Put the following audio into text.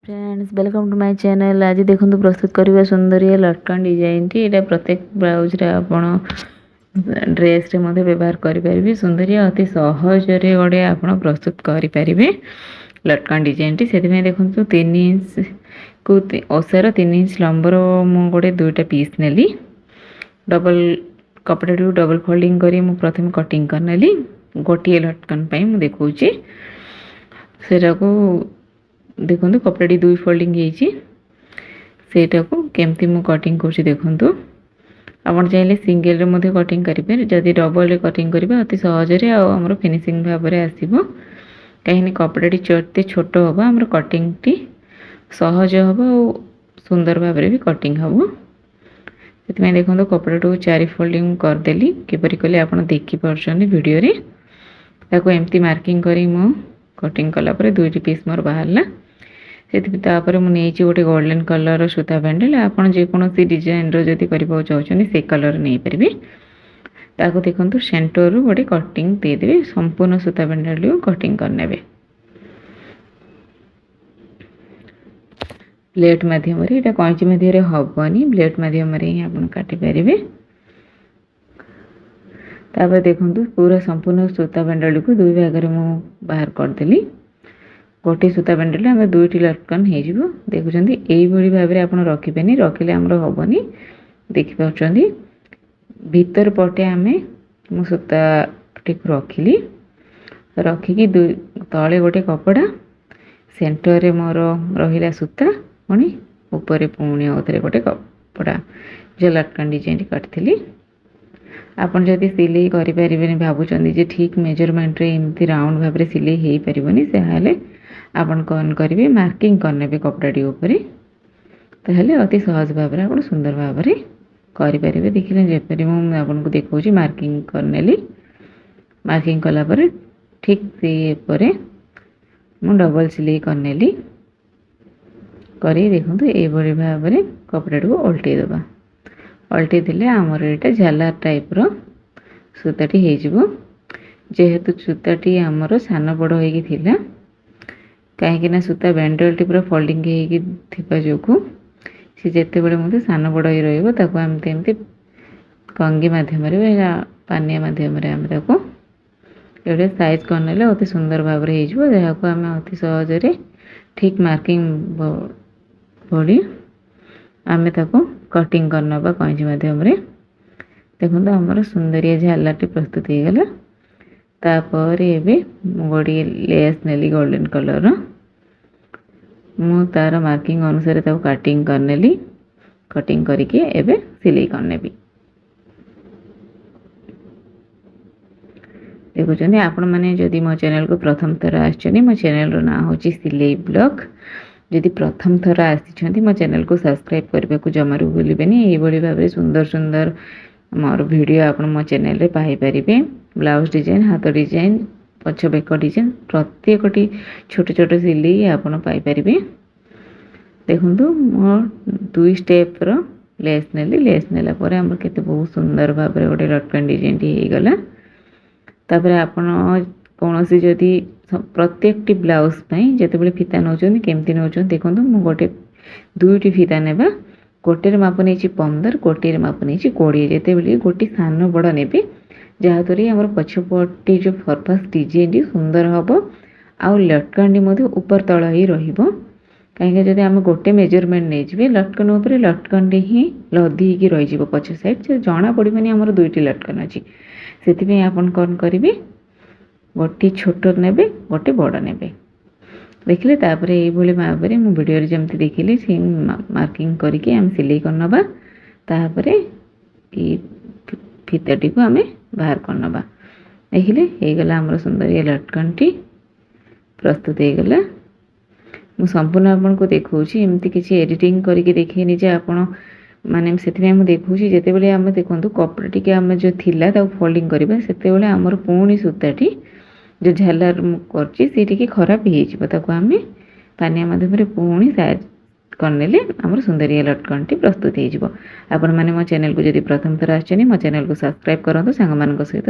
Friends welcome to my channel. आज देखो प्रस्तुत करवा सुंदरिया लटकन डिजाइन टी एटा प्रत्येक ब्लाउज रे आपण ड्रेस रे मध्ये व्यवहार करि परिबे। सुंदरिया अति सहज रे गोटे आपण प्रस्तुत करि परिबे लटकन डिजाइन टी। सेति में देखो 3 इंच को ओसार 3 इंच लंबर मु गोटे दुईटा पीस नेली। डबल कपड़ा टी डबल फोल्डिंग करी मु प्रथम कटिंग कर नेली। गोटे लटकन पई मु देखौची सेटा को देखो कपड़ा दुई फोल्डिंग सेटा को केमती मु कटिंग कर देखु। आप चाहिए सिंगल रे मध्य कटिंग करेंगे। जदि डबल रे कटिंग करेंगे अति सहज आमर फिनिशिंग भाव में आसो। कहीं कपड़ा टी छोट हम आम कटिंग टी सहज हम सुंदर भाव में भी कटिंग हम। से देखो कपड़ा को 4 फोल्डिंग करदेली किपरि कले आप देखिपुर वीडियो रे ताको एमती मार्किंग करी मु कटिंग कला पर दुईटी पीस मोर बाहरला। से मुझे गोटे गोल्डन कलर सूता बैंडल आपड़ जेकोसी डिजाइन रदि करने चाहते से कलर नहीं पारे। ताको देखो सेंटर रू गोटे कटिंग देदेवे। संपूर्ण सूता बैंडल कटिंग करने ब्लेड मध्यम कैंची मध्य हेनी ब्लेड मध्यम आप काटी पारे। तापर देखो पूरा संपूर्ण सूता बैंडल को दुई भाग में बाहर करदेली। गोटे सूता बैंडल आम दुईटी लटकन हो देखुं यही भाव में आप रखिबेनी रखिले आमर हेनी देखिपुर। भीतर पटे आम मु सूता टी रखिली रखिकी तले गोटे कपड़ा सेंटर रे मोर रहिला सूता पुणी ऊपर पुणी आउथरे गोटे कपड़ा जो लटकन डिजाइन काटली। आपन जदि सिलाई करें भावुं ठीक मेजरमेंट रे एमती राउंड भाव में सिलाई हो पारनी से आपन कौन करेंगे मार्किंग करने कपड़ाटी ऊपर ताहले अति सहज भाव में आप सुंदर भाव में करेंगे। देखिए जपरी मुझे आपको देखा मार्किंग करनेली। मार्किंग कलापर ठीक से मु डबल सिलाई करनेली करी देखो ये भाव में कपड़ा को उल्टे दबा। उल्टे देले आमर यहाँ झालर टाइप रो सूताटी हो जेहेतु सूताटी आमर सान बड़ हो कहीं सूता बैंडल टी पूरा फोल्डिंग हो सी जिते बड़े मत सान बड़ रमती कंगी मध्यम पानिया मध्यम ये साइज करने अति सुंदर भाव में हो आम अति सहज ठीक मार्किंग पड़ी आम कटिंग करना कैंची मध्यम देखो आमर सुंदरिया झालर प्रस्तुत हो गला। तापर एबे गोटे लेस नेली गोल्डन कलर मु तार मार्किंग अनुसार काटिंग करनेली। कटिंग करके एबे सिलाई करने देखुं आपण मैंने जदि मो चैनल को प्रथम थर आछनी मो चैनल रो ना होची सिलाई ब्लॉग। जदि प्रथम थर आसी मो चैनल को सब्सक्राइब करने को जमारू भूलिबेनी। ये भाव में सुंदर सुंदर मोर वीडियो आप मो चैनल रे पाई परिबे। ब्लाउज डिजाइन हाथ डिजाइन पछ बेक डिजाइन प्रत्येकटी छोट छोट सिलाई आप पाई परिबे। देखो मो 2 स्टेप रो लेस नेली। लेस नेला पर हमर केते बहुत सुंदर भाव में गोटे लटकन डिजाइन टी हो गला। तापर आपण कोनोसी जदि प्रत्येक टी ब्लाउज पई जते बेले फीता नौचोनी केमती नौचोनी देखो मु गोटे दुईटी फीता नेबा। गोटे माप नहीं 15 गोटे माप नहीं 20 जिते बेले गोटे सान बड़ नेबे जहाँद्वारा आम पछपटे जो फरफास डिजाइन टी सुंदर हम आउ लटकन टी ऊपर तल ही कहीं जब आम गोटे मेजरमेंट नहीं जी लटकन उपर लटकन टी ही लदी रही पछ साइड से जना पड़े आमर दुईटी लटकन अच्छी से आपन कौन करेंगे गोटे छोट ने गोटे बड़ ने देखिले। तापर ये भाव में मुझे वीडियो जमती देखिली से मार्किंग करके आम सिलाई करनबा। तापर ये फीताटी को आम बाहर करनबा। देखिले हो गला आमर सुंदर ये लटकन टी प्रस्तुत हो गला। मु संपूर्ण आपको देखौछि एमती किसी एडिटिंग करके देखेनी जे आपण माने से मुझे देखौछि जेते बेले आम देखंतु कपड़ा टी आम जो थिला ता फोल्डिंग करबा सेते बेले आमर पुणी सूताटी जो झालर करछि सेठी खराब हो जाए आम पानिया माध्यम पुणी साइज करने आमर सुंदरिया लटकन टी प्रस्तुत हो। आपण मैंने मो चैनल को जदि प्रथम थर आछनी मो चैनल को सब्सक्राइब करंतु सांग मान सहित।